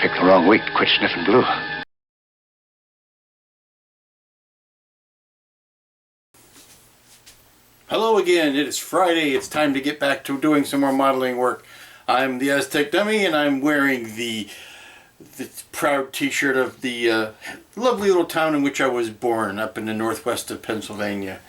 picked the wrong week to quit sniffing glue. Hello again, it is Friday. It's time to get back to doing some more modeling work. I'm the Aztec Dummy, and I'm wearing the proud t-shirt of the lovely little town in which I was born, up in the northwest of Pennsylvania.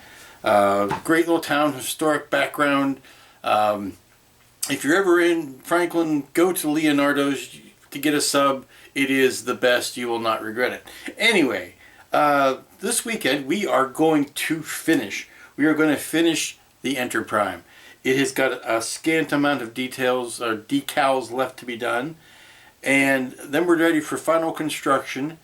Great little town, historic background. If you're ever in Franklin, go to Leonardo's to get a sub. It is the best. You will not regret it. Anyway, this weekend we are going to finish. We are going to finish the Enterprime. It has got a scant amount of details or decals left to be done. And then we're ready for final construction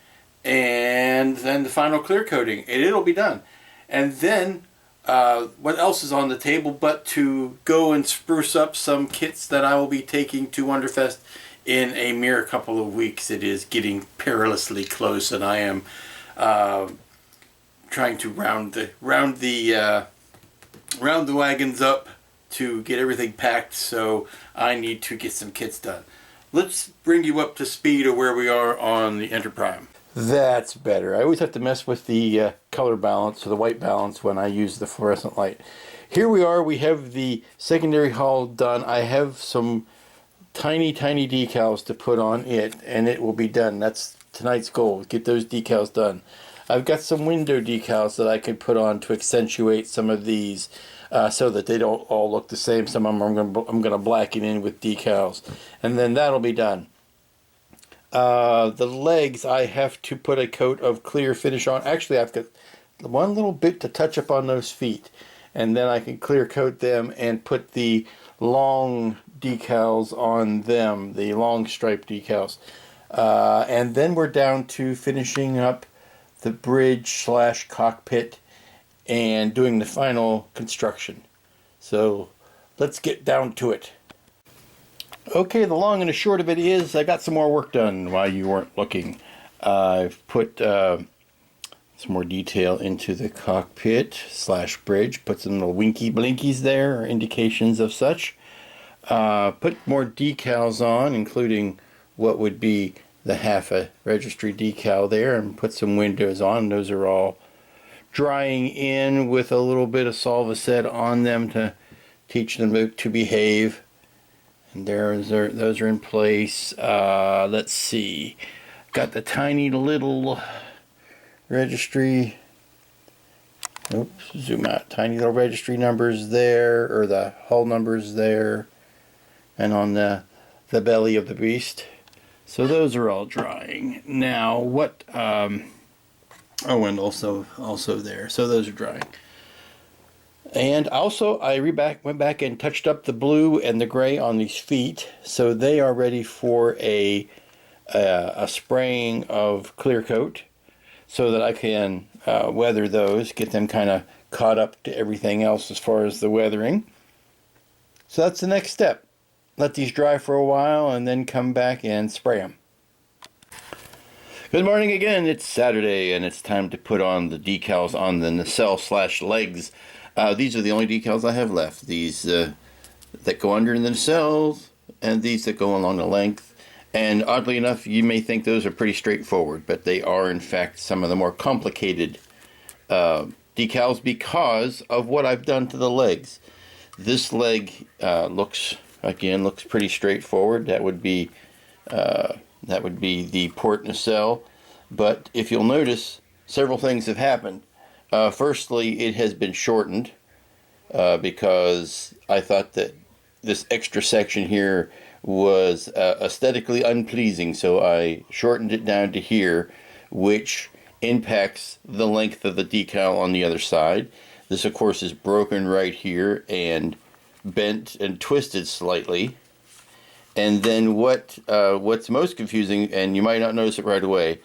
and then the final clear coating. And it'll be done. And then what else is on the table but to go and spruce up some kits that I will be taking to Wonderfest in a mere couple of weeks. It is getting perilously close, and I am trying to round the wagons up to get everything packed, so I need to get some kits done. Let's bring you up to speed of where we are on the Enterprime. That's better. I always have to mess with the color balance or the white balance when I use the fluorescent light. Here we are. We have the secondary hull done. I have some tiny decals to put on it, and it will be done. That's tonight's goal, get those decals done. I've got some window decals that I could put on to accentuate some of these so that they don't all look the same. Some of them I'm going to blacken in with decals, and then that'll be done. The legs, I have to put a coat of clear finish on. Actually, I've got one little bit to touch up on those feet, and then I can clear coat them and put the long decals on them, the long stripe decals. And then we're down to finishing up the bridge / cockpit and doing the final construction. So let's get down to it. Okay, the long and the short of it is I got some more work done while you weren't looking. I've put some more detail into the cockpit / bridge, put some little winky blinkies there, or indications of such. Put more decals on, including what would be the half a registry decal there, and put some windows on. Those are all drying in with a little bit of Solvacet on them to teach them to behave. And those are in place. Let's see. Got the tiny little registry. Oops, zoom out. Tiny little registry numbers there, or the hull numbers there, and on the belly of the beast. So those are all drying. Now what, oh, and also there. So those are drying. And also I went back and touched up the blue and the gray on these feet, so they are ready for a spraying of clear coat, so that I can weather those, get them kind of caught up to everything else as far as the weathering. So that's the next step. Let these dry for a while and then come back and spray them. Good morning again. It's Saturday and it's time to put on the decals on the nacelle / legs. These are the only decals I have left. These that go under the nacelles and these that go along the length. And oddly enough, you may think those are pretty straightforward, but they are in fact some of the more complicated decals because of what I've done to the legs. This leg looks pretty straightforward. That would be the port nacelle. But if you'll notice, several things have happened. Firstly, it has been shortened because I thought that this extra section here was aesthetically unpleasing, so I shortened it down to here, which impacts the length of the decal on the other side. This, of course, is broken right here and bent and twisted slightly. And then what's most confusing, and you might not notice it right away,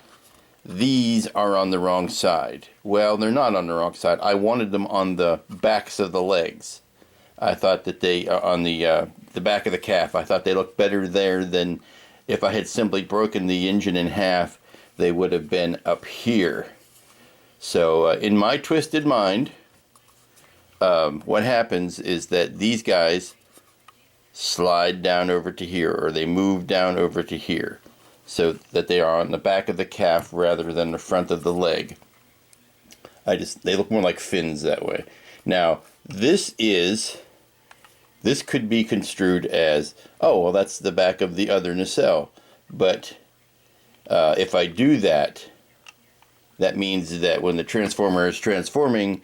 these are on the wrong side. Well, they're not on the wrong side. I wanted them on the backs of the legs. I thought that they are on the back of the calf. I thought they looked better there than if I had simply broken the engine in half. They would have been up here. So in my twisted mind, what happens is that these guys slide down over to here, or they move down over to here. so that they are on the back of the calf rather than the front of the leg. They look more like fins that way. Now, this could be construed as, oh, well, that's the back of the other nacelle. But if I do that, that means that when the transformer is transforming,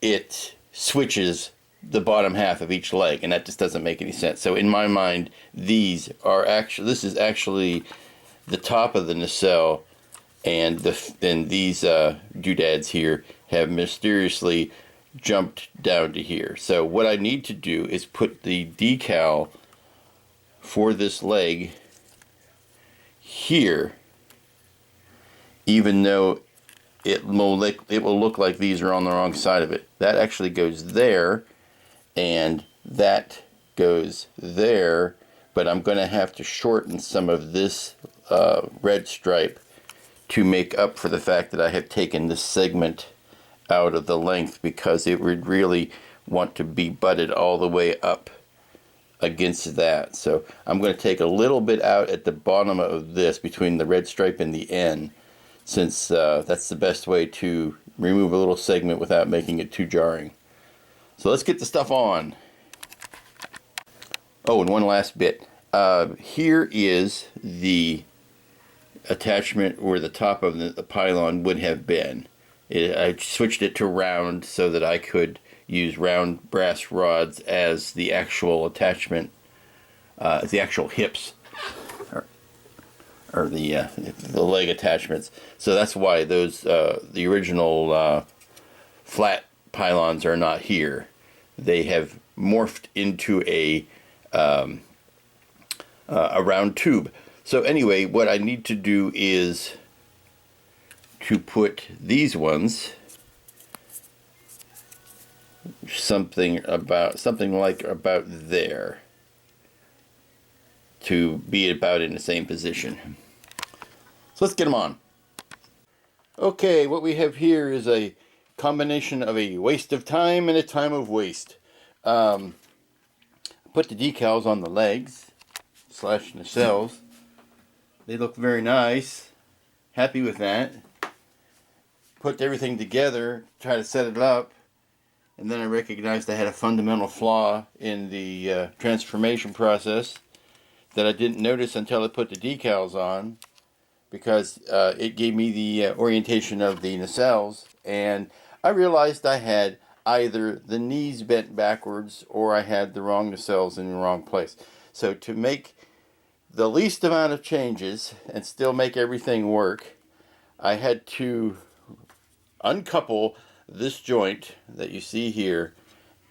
it switches the bottom half of each leg, and that just doesn't make any sense. So in my mind, this is actually the top of the nacelle, and these doodads here have mysteriously jumped down to here. So what I need to do is put the decal for this leg here, even though it will look like these are on the wrong side of it. That actually goes there, and that goes there, but I'm going to have to shorten some of this red stripe to make up for the fact that I have taken this segment out of the length, because it would really want to be butted all the way up against that. So I'm going to take a little bit out at the bottom of this between the red stripe and the N, since that's the best way to remove a little segment without making it too jarring. So let's get the stuff on. Oh, and one last bit. Here is the attachment where the top of the pylon would have been. I switched it to round so that I could use round brass rods as the actual attachment, the actual hips, or the leg attachments. So that's why those the original flat pylons are not here. They have morphed into a round tube. So anyway, what I need to do is to put these ones something like about there, to be about in the same position. So let's get them on. Okay, what we have here is a combination of a waste of time and a time of waste. Put the decals on the legs / nacelles. They look very nice. Happy with that. Put everything together, try to set it up, and then I recognized I had a fundamental flaw in the transformation process that I didn't notice until I put the decals on, because it gave me the orientation of the nacelles, and I realized I had either the knees bent backwards or I had the wrong nacelles in the wrong place. So to make the least amount of changes and still make everything work, I had to uncouple this joint that you see here,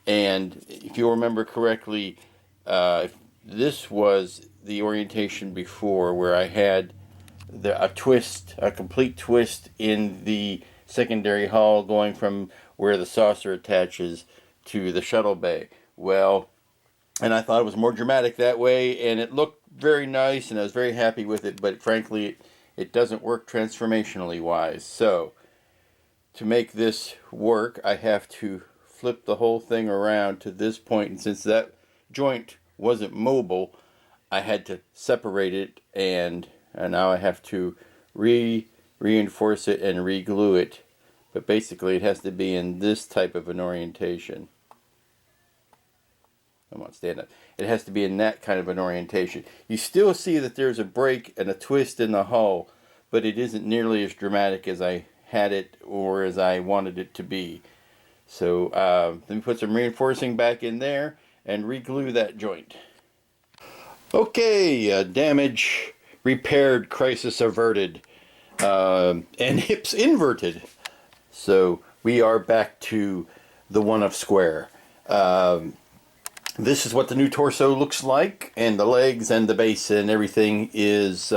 and if you remember correctly, this was the orientation before, where I had a complete twist in the secondary hull going from where the saucer attaches to the shuttle bay. Well, and I thought it was more dramatic that way, and it looked very nice, and I was very happy with it, but frankly, it doesn't work transformationally wise. So to make this work, I have to flip the whole thing around to this point, and since that joint wasn't mobile, I had to separate it, and now I have to reinforce it and re-glue it. But basically it has to be in this type of an orientation. Come on, stand up. It has to be in that kind of an orientation. You still see that there's a break and a twist in the hull, but it isn't nearly as dramatic as I had it or as I wanted it to be. So let me put some reinforcing back in there and re-glue that joint. Okay, damage repaired, crisis averted, and hips inverted. So we are back to the one of square. This is what the new torso looks like, and the legs and the base and everything is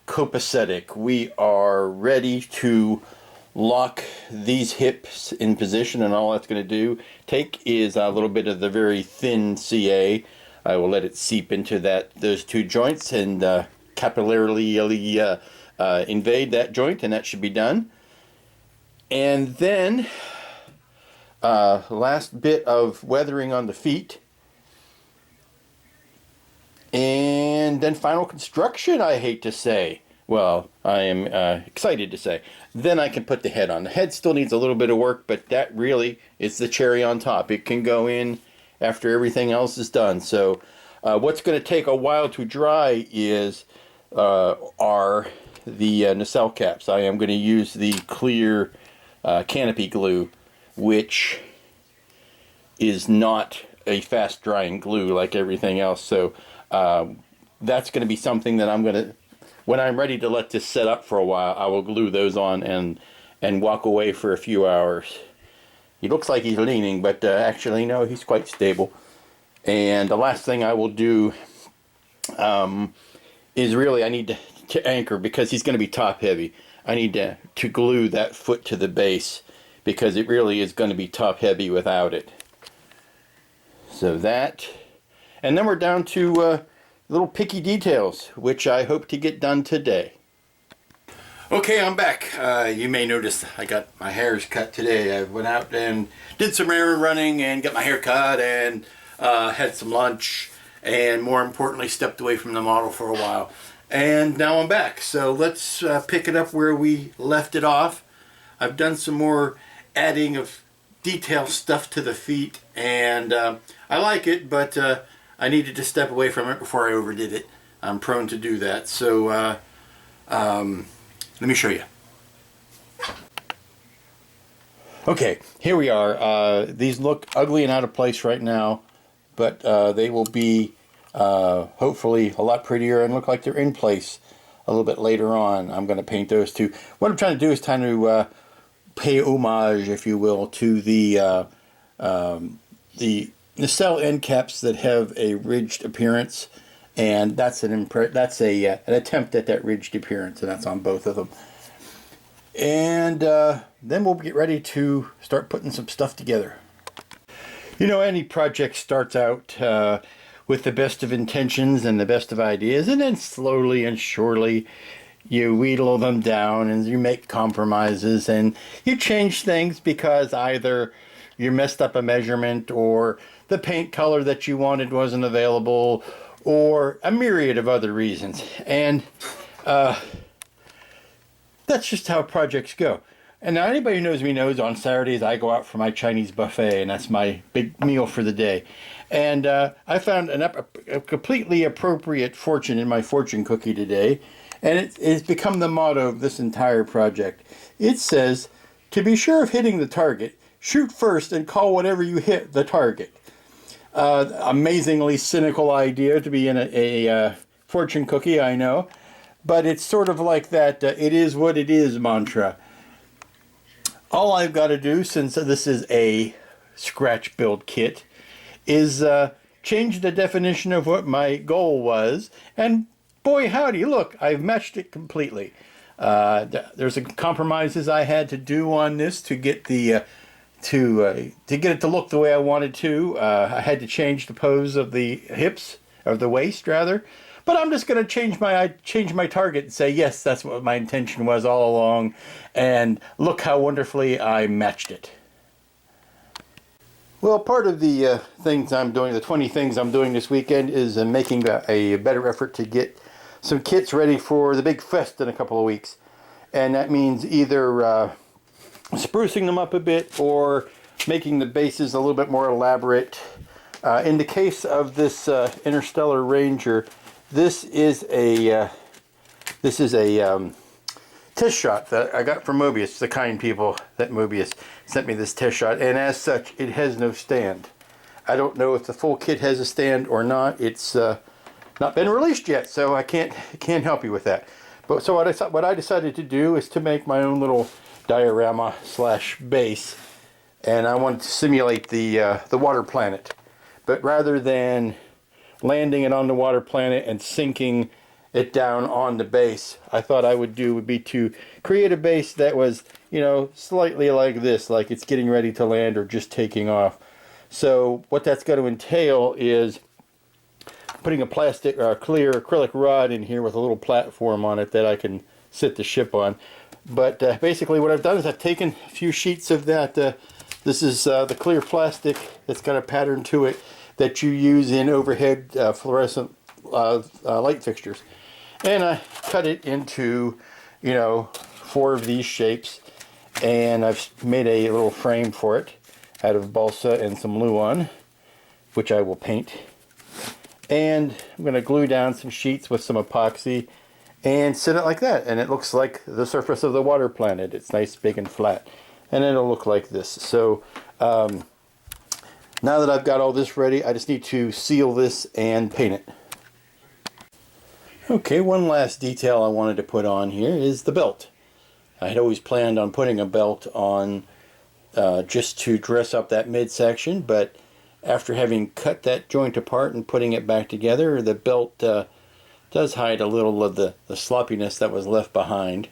copacetic. We are ready to lock these hips in position, and all that's going to do is a little bit of the very thin CA. I will let it seep into those two joints and capillarily invade that joint, and that should be done. And then last bit of weathering on the feet, And then final construction, I hate to say. Well, I am excited to say. Then I can put the head on. The head still needs a little bit of work, but that really is the cherry on top. It can go in after everything else is done. So what's going to take a while to dry are the nacelle caps. I am going to use the clear canopy glue, which is not a fast drying glue like everything else. So that's going to be something that I'm going to, when I'm ready to let this set up for a while, I will glue those on and walk away for a few hours. He looks like he's leaning, but actually no, he's quite stable. And the last thing I will do is really I need to anchor, because he's going to be top heavy. I need to glue that foot to the base, because it really is going to be top heavy without it. So that, and then we're down to little picky details, which I hope to get done today. Okay, I'm back. You may notice I got my hairs cut today. I went out and did some errand running and got my hair cut and had some lunch, and more importantly stepped away from the model for a while. And now I'm back. So let's pick it up where we left it off. I've done some more adding of detail stuff to the feet, and I like it, but I needed to step away from it before I overdid it. I'm prone to do that. So let me show you. Okay, here we are. These look ugly and out of place right now, but they will be hopefully a lot prettier and look like they're in place a little bit later on. I'm going to paint those too. What I'm trying to do is trying to pay homage, if you will, to the nacelle end caps that have a ridged appearance, and that's an attempt at that ridged appearance, and that's on both of them. And then we'll get ready to start putting some stuff together. You know, any project starts out with the best of intentions and the best of ideas, and then slowly and surely you wheedle them down and you make compromises and you change things because either you messed up a measurement, or the paint color that you wanted wasn't available, or a myriad of other reasons. And that's just how projects go. And now anybody who knows me knows on Saturdays I go out for my Chinese buffet, and that's my big meal for the day. And I found a completely appropriate fortune in my fortune cookie today, and it's become the motto of this entire project. It says, to be sure of hitting the target, shoot first and call whatever you hit the target. Amazingly cynical idea to be in a fortune cookie, I know, but it's sort of like that it is what it is mantra. All I've got to do, since this is a scratch build kit, is change the definition of what my goal was, and boy howdy, look, I've matched it completely. There's some compromises I had to do on this to get the to get it to look the way I wanted to. I had to change the pose of the hips, of the waist rather. But I'm just going to change my target and say, yes, that's what my intention was all along. And look how wonderfully I matched it. Well, part of the things I'm doing, the 20 things I'm doing this weekend, is making a better effort to get some kits ready for the big fest in a couple of weeks. And that means either sprucing them up a bit or making the bases a little bit more elaborate. In the case of this Interstellar Ranger, this is a test shot that I got from Mobius, the kind people that Mobius sent me this test shot, and as such it has no stand. I don't know if the full kit has a stand or not. It's not been released yet, so I can't help you with that. But so what I decided to do is to make my own little diorama / base, and I wanted to simulate the water planet. But rather than landing it on the water planet and sinking it down on the base, I thought would be to create a base that was, you know, slightly like this, like it's getting ready to land or just taking off. So what that's going to entail is putting a plastic or a clear acrylic rod in here with a little platform on it that I can sit the ship on. But basically what I've done is I've taken a few sheets of that. This is the clear plastic that's got a pattern to it that you use in overhead fluorescent light fixtures. And I cut it into, 4 of these shapes, and I've made a little frame for it out of balsa and some Luan, which I will paint. And I'm going to glue down some sheets with some epoxy and set it like that, and it looks like the surface of the water planet. It's nice, big, and flat, and it'll look like this. So now that I've got all this ready, I just need to seal this and paint it. Okay, one last detail I wanted to put on here is the belt. I had always planned on putting a belt on just to dress up that midsection, but after having cut that joint apart and putting it back together, the belt does hide a little of the sloppiness that was left behind.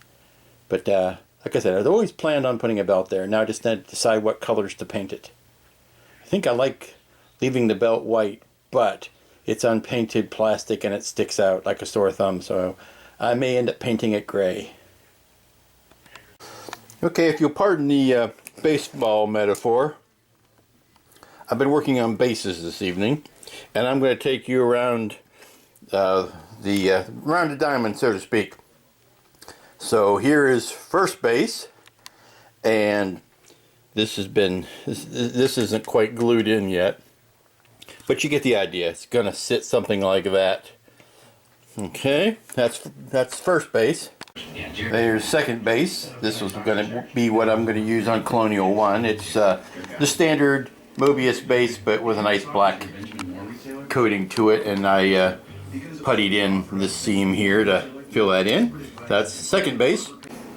But like I said, I'd always planned on putting a belt there. Now I just need to decide what colors to paint it. I think I like leaving the belt white, but it's unpainted plastic and it sticks out like a sore thumb, so I may end up painting it gray. Okay, if you'll pardon the baseball metaphor, I've been working on bases this evening, and I'm going to take you around around the diamond, so to speak. So here is first base, and this isn't quite glued in yet, but you get the idea. It's going to sit something like that. Okay, that's first base. There's second base. This was going to be what I'm going to use on Colonial One. It's the standard Mobius base, but with a nice black coating to it, and I puttied in this seam here to fill that in. That's second base.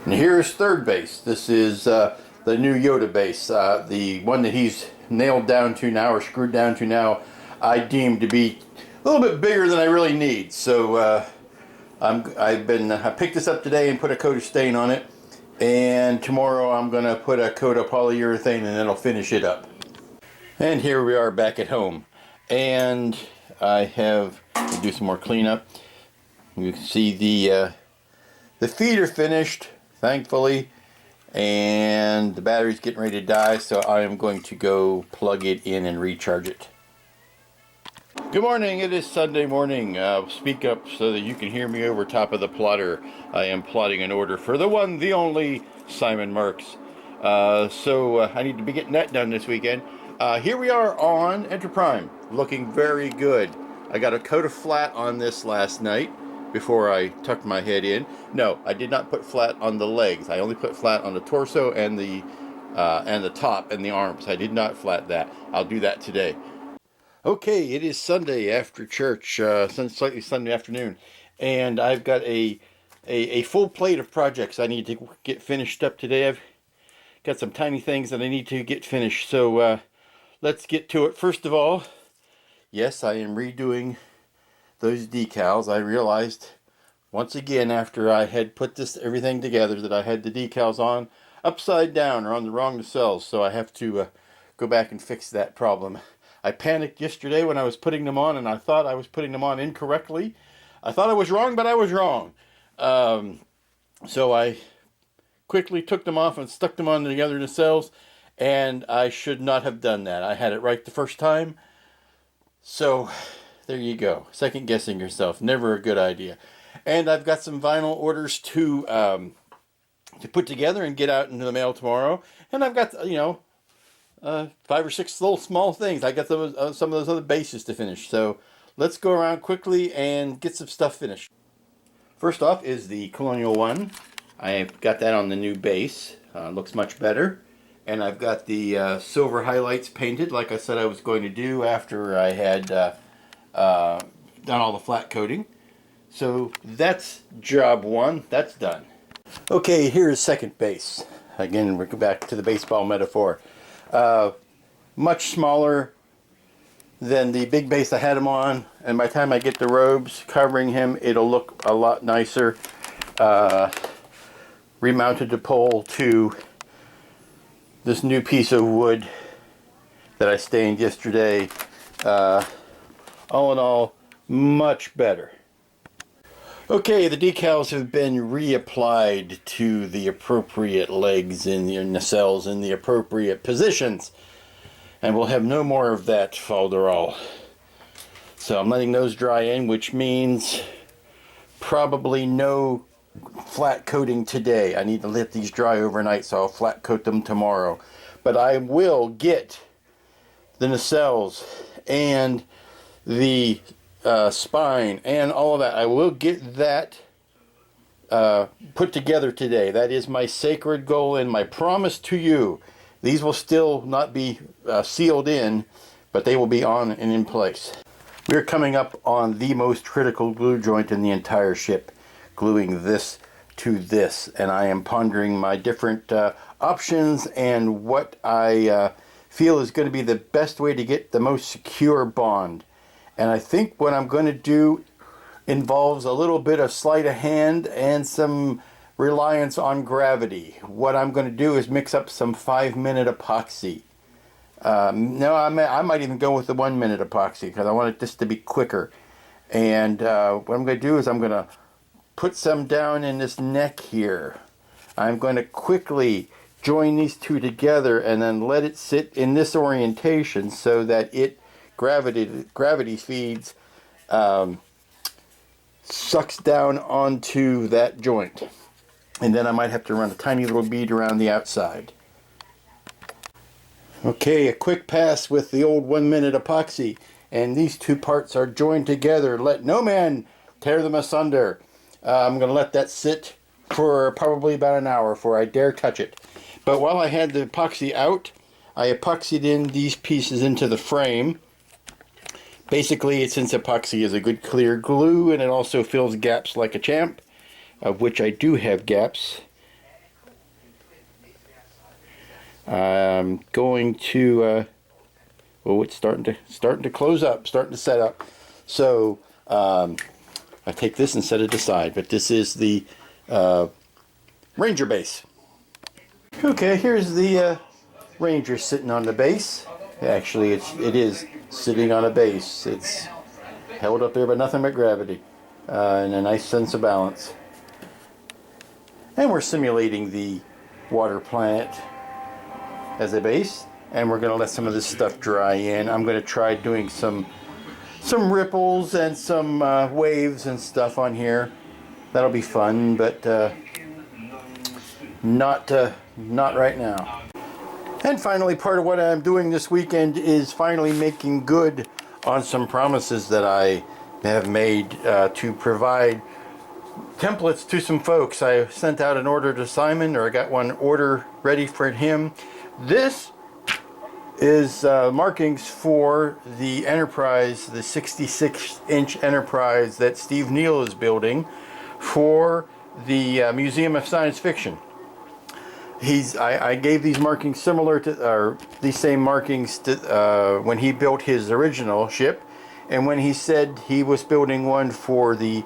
And here's third base. This is the new Yoda base, the one that he's nailed down to now, or screwed down to now, I deem to be a little bit bigger than I really need. So I picked this up today and put a coat of stain on it, and tomorrow I'm going to put a coat of polyurethane and it'll finish it up. And here we are back at home, and I have to do some more cleanup. You can see the feet are finished, thankfully, and the battery's getting ready to die, so I am going to go plug it in and recharge it. Good morning, it is Sunday morning. Speak up so that you can hear me over top of the plotter. I am plotting an order for the one, the only Simon Marks. So I need to be getting that done this weekend. Here we are on Enterprime, looking very good. I got a coat of flat on this last night before I tucked my head in. No, I did not put flat on the legs. I only put flat on the torso and the top and the arms. I did not flat that. I'll do that today. Okay, it is Sunday after church, slightly Sunday afternoon, and I've got a full plate of projects I need to get finished up today. I've got some tiny things that I need to get finished, so let's get to it. First of all, yes, I am redoing those decals. I realized once again after I had put everything together that I had the decals on upside down or on the wrong nacelles, so I have to go back and fix that problem. I panicked yesterday when I was putting them on, and I thought I was putting them on incorrectly. I thought I was wrong, but I was wrong. So I quickly took them off and stuck them on the other nacelles, and I should not have done that. I had it right the first time. So there you go. Second guessing yourself. Never a good idea. And I've got some vinyl orders to put together and get out into the mail tomorrow. And I've got, 5 or 6 little small things. I got some of those other bases to finish. So let's go around quickly and get some stuff finished. First off is the Colonial One. I've got that on the new base. Looks much better. And I've got the silver highlights painted like I said I was going to do after I had done all the flat coating. So that's job one. That's done. Okay, here's second base. Again, we're back to the baseball metaphor. Much smaller than the big base I had him on, and by the time I get the robes covering him, it'll look a lot nicer. Remounted the pole to this new piece of wood that I stained yesterday. All in all, much better. Okay, the decals have been reapplied to the appropriate legs in the nacelles in the appropriate positions. And we'll have no more of that falderall. So I'm letting those dry in, which means probably no flat coating today. I need to let these dry overnight, so I'll flat coat them tomorrow. But I will get the nacelles and the spine and all of that. I will get that put together today. That is my sacred goal and my promise to you. These will still not be sealed in, but they will be on and in place. We're coming up on the most critical glue joint in the entire ship, gluing this to this, and I am pondering my different options and what I feel is going to be the best way to get the most secure bond. And I think what I'm going to do involves a little bit of sleight of hand and some reliance on gravity. What I'm going to do is mix up some 5-minute epoxy. No, I might even go with the 1-minute epoxy because I want this to be quicker. And what I'm going to do is I'm going to put some down in this neck here. I'm going to quickly join these two together and then let it sit in this orientation so that it gravity feeds sucks down onto that joint. And then I might have to run a tiny little bead around the outside. Okay, a quick pass with the old 1-minute epoxy, and these two parts are joined together. Let no man tear them asunder. I'm going to let that sit for probably about an hour before I dare touch it. But while I had the epoxy out, I epoxied in these pieces into the frame. Basically, since epoxy is a good clear glue and it also fills gaps like a champ, of which I do have gaps, I'm going to well, it's starting to close up, starting to set up. So I take this and set it aside. But this is the Ranger base. Okay, here's the Ranger sitting on the base. Actually, it is sitting on a base. It's held up there by nothing but gravity and a nice sense of balance. And we're simulating the water plant as a base, and we're going to let some of this stuff dry in. I'm going to try doing some ripples and some waves and stuff on here. That'll be fun, but not right now. And finally, part of what I'm doing this weekend is finally making good on some promises that I have made to provide templates to some folks. I sent out an order to Simon, or I got one order ready for him. This is markings for the Enterprise, the 66-inch Enterprise that Steve Neal is for the Museum of Science Fiction. I gave these markings similar to, or these same markings to, when he built his original ship, and when he said he was building one for the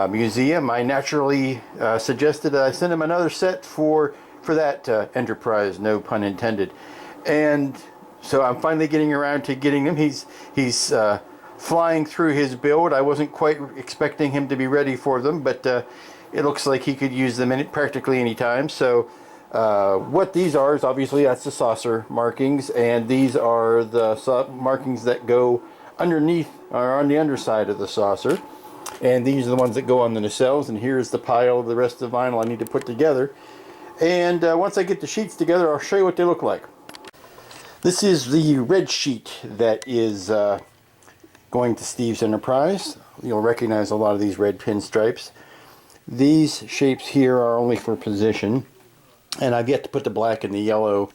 museum, I naturally suggested that I send him another set for that Enterprise, no pun intended. And so I'm finally getting around to getting them. He's flying through his build. I wasn't quite expecting him to be ready for them, but it looks like he could use them practically any time. So what these are is obviously that's the saucer markings, and these are the markings that go underneath or on the underside of the saucer. And these are the ones that go on the nacelles, and here's the pile of the rest of the vinyl I need to put together. And once I get the sheets together, I'll show you what they look like. This is the red sheet that is going to Steve's Enterprise. You'll recognize a lot of these red pinstripes. These shapes here are only for position, and I've yet to put the black and the yellow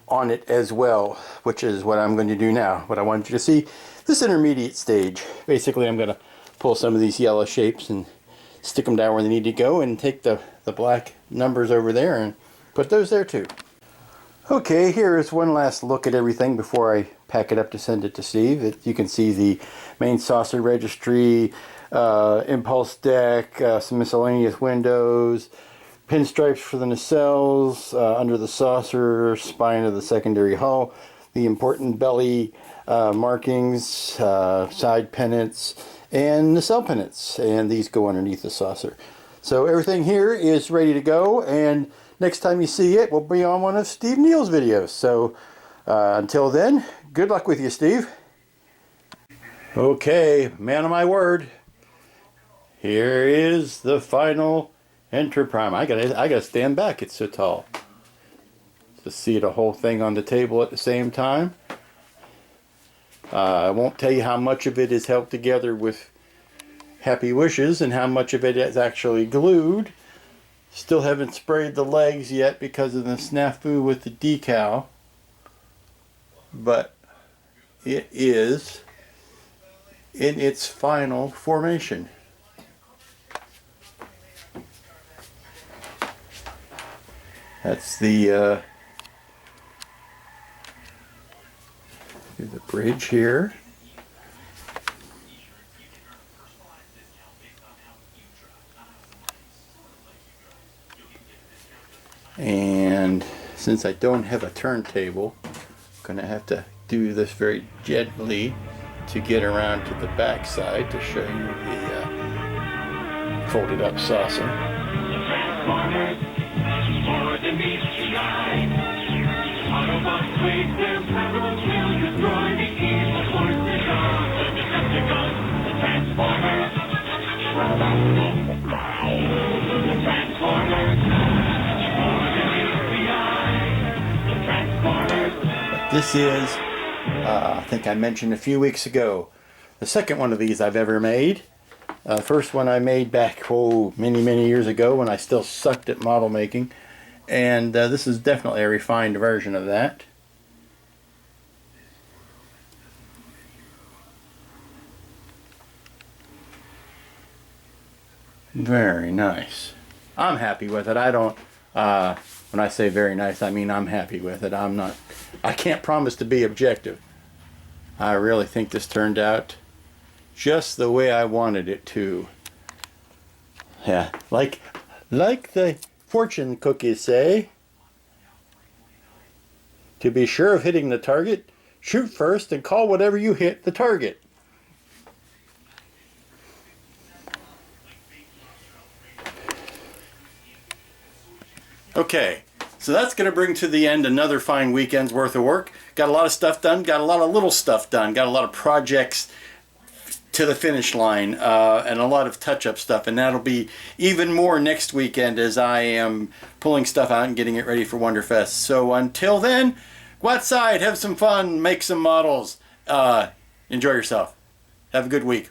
on it as well, which is what I'm going to do now. But I wanted you to see this intermediate stage. Basically, I'm going to pull some of these yellow shapes and stick them down where they need to go, and take the black numbers over there and put those there too. Okay, here is one last look at everything before I pack it up to send it to Steve. You can see the main saucer registry, impulse deck, some miscellaneous windows, pinstripes for the nacelles, under the saucer, spine of the secondary hull, the important belly markings, side pennants, and nacelle pennants, and these go underneath the saucer. So everything here is ready to go, and next time you see it, we'll be on one of Steve Neal's videos. So until then, good luck with you, Steve. Okay, man of my word. Here is the final enter prime. I gotta stand back. It's so tall. To see the whole thing on the table at the same time. I won't tell you how much of it is held together with Happy Wishes and how much of it is actually glued. Still haven't sprayed the legs yet because of the snafu with the decal. But it is in its final formation. That's the bridge here. And since I don't have a turntable, I'm gonna have to do this very gently to get around to the back side to show you the folded up saucer. This is, I think I mentioned a few weeks ago, the second one of these I've ever made. First one I made back, many years ago when I still sucked at model making. And this is definitely a refined version of that. Very nice. I'm happy with it. I don't, when I say very nice, I mean I'm happy with it. I can't promise to be objective. I really think this turned out just the way I wanted it to. Yeah, like the fortune cookies say, to be sure of hitting the target, shoot first and call whatever you hit the target. Okay, so that's going to bring to the end another fine weekend's worth of work. Got a lot of stuff done, got a lot of little stuff done, got a lot of projects to the finish line, and a lot of touch-up stuff, and that'll be even more next weekend as I am pulling stuff out and getting it ready for Wonderfest. So until then, go outside, have some fun, make some models, enjoy yourself. Have a good week.